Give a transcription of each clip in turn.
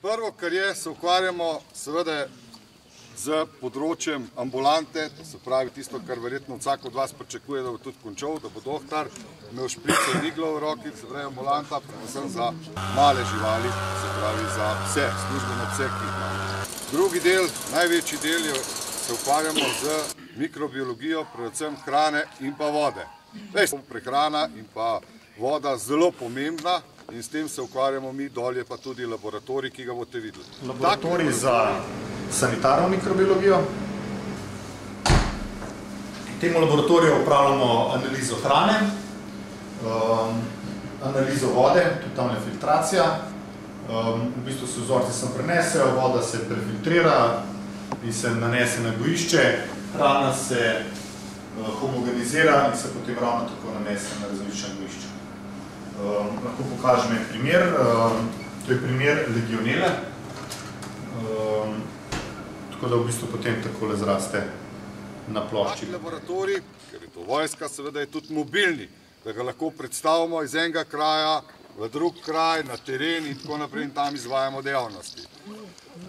Prvo, kar je, se ukvarjamo seveda z področjem ambulante, to se pravi tisto, kar verjetno vsak od vas pričakuje, da bo tudi končal, da bo doktor imel šprico in iglo v roki, se pravi ambulanta, predvsem za male živali, se pravi za pse, službene pse, ki jih imamo. Drugi del, največji del je, se ukvarjamo z mikrobiologijo, predvsem hrane in pa vode. Prehrana in pa voda zelo pomembna in s tem se ukvarjamo mi, dolje pa tudi laboratorij, ki ga boste videli. Laboratorij za sanitarno mikrobiologijo. V tem laboratoriju upravljamo analizo hrane, analizo vode, tudi tam je filtracija. V bistvu se vzorci sem prenesejo, voda se prefiltrira in se nanese na gojišče, hrana se homogenizira in se potem ravno tako nanese na različna gojišča. Lahko pokažem en primer, to je primer legionele, tako da v bistvu potem takole zraste na plošči. Laboratorij, ker je to vojska, seveda je tudi mobilni, da ga lahko predstavimo iz enega kraja v drug kraj, na teren in tako naprej in tam izvajamo dejavnosti.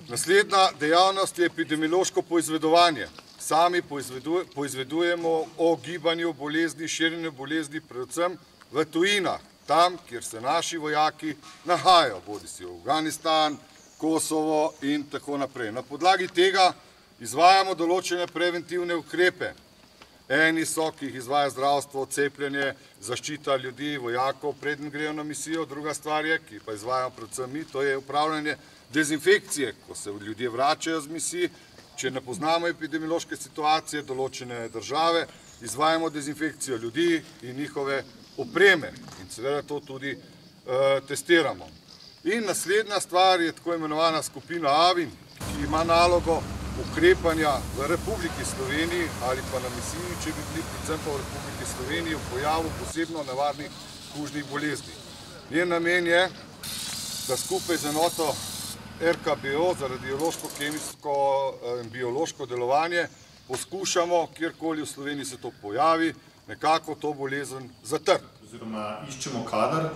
Naslednja dejavnost je epidemiološko poizvedovanje. Sami poizvedujemo o gibanju bolezni, širjenju bolezni, predvsem v tujinah, tam, kjer se naši vojaki nahajajo, bodisi v Afganistan, Kosovo in tako naprej. Na podlagi tega izvajamo določene preventivne ukrepe. Eni so, ki jih izvaja zdravstvo, cepljenje, zaščita ljudi, vojakov, preden grejo na misijo. Druga stvar je, ki pa izvajamo predvsem mi, to je upravljanje dezinfekcije, ko se ljudje vračajo z misij. Če ne poznamo epidemiološke situacije določene države, izvajamo dezinfekcijo ljudi in njihove opreme in seveda to tudi testiramo. In naslednja stvar je tako imenovana skupina AVIN, ki ima nalogo ukrepanja v Republiki Sloveniji ali pa na misiji, če bi bili predvsem pa v Republiki Sloveniji v pojavu posebno nevarnih kužnih bolezni. Njen namen je, da skupaj z enoto RKBO za radiološko-kemijsko in biološko delovanje poskušamo, kjerkoli v Sloveniji se to pojavi, nekako to bolezen zatrti. Oziroma iščemo kader,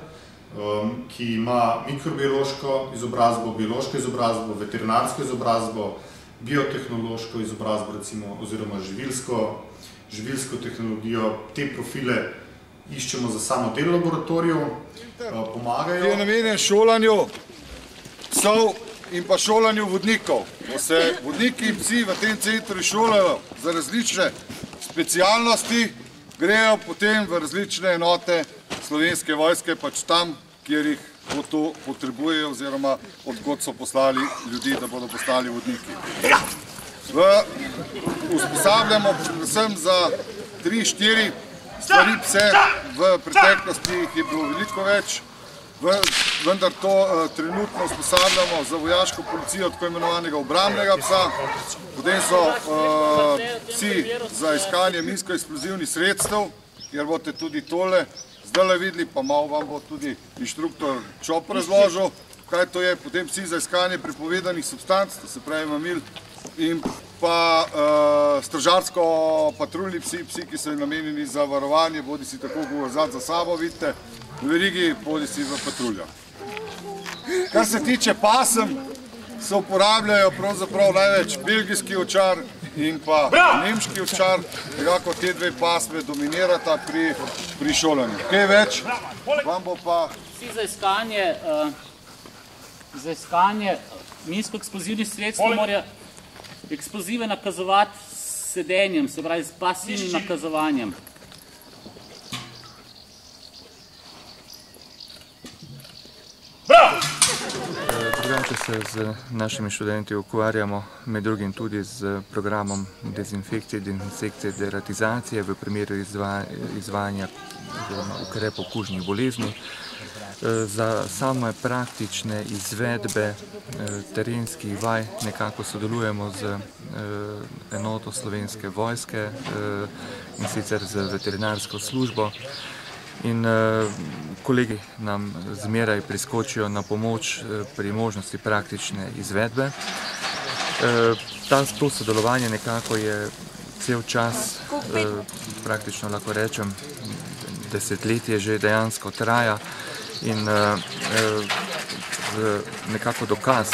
ki ima mikrobiološko izobrazbo, biološko izobrazbo, veterinarsko izobrazbo, biotehnološko izobrazbo, recimo, oziroma živilsko tehnologijo. Te profile iščemo za samo del laboratorijev, pomagajo. Ki je namenjen šolanju psov in pa šolanju vodnikov. Ko se vodniki in psi v tem centru šolajo za različne specialnosti, grejo potem v različne enote Slovenske vojske, pač tam, kjer jih to potrebujejo oziroma odkot so poslali ljudi, da bodo postali vodniki. Usposabljamo predvsem za 3-4 stvari pse, v preteklosti jih je bilo veliko več, vendar to trenutno usposabljamo za vojaško policijo tako imenovanega obrambnega psa, potem so psi za iskanje minsko-eksplozivnih sredstev, kjer boste tudi tole zdaj videli, pa malo vam bo tudi inštruktor Čop razložil, kaj to je, potem psi za iskanje prepovedanih substanc, to se pravi mamil, in pa stražarsko-patruljni psi, ki so namenjeni za varovanje, bodi si tako govozat za sabo, vidite, v verigi, bodi si v patruljah. Kar se tiče pasem, se uporabljajo pravzaprav največ belgijski ovčar in pa nemški ovčar, nekako te dve pasme dominirata pri šolanju. Kaj več, vam bo pa... Vsi za iskanje minsko-eksplozivnih sredstev morajo eksplozive nakazovati s sedenjem, se pravi s pasivnim nakazovanjem. Drugače se z našimi študenti ukvarjamo med drugim tudi z programom dezinfekcije, dezinsekcije, deratizacije v primeru izvajanja ukrepov kužnih bolezni. Za same praktične izvedbe terenskih vaj nekako sodelujemo z enoto Slovenske vojske in sicer z veterinarsko službo. In kolegi nam zmeraj priskočijo na pomoč pri možnosti praktične izvedbe. To sodelovanje nekako je cel čas, praktično lahko rečem, desetletje že dejansko traja in nekako dokaz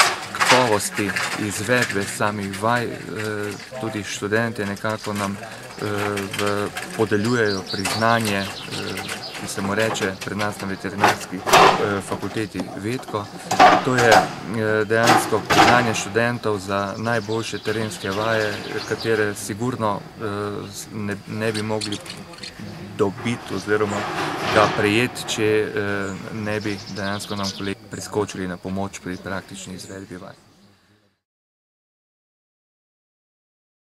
kakovosti izvedbe samih vaj. Tudi študentje nekako nam podeljujejo priznanje, ki se mu reče pri nas na veterinarski fakulteti Vetko. To je dejansko priznanje študentov za najboljše terenske vaje, katere sigurno ne bi mogli dobiti oziroma ga prejeti, če ne bi dejansko nam kolegi priskočili na pomoč pri praktični izvedbi vaj.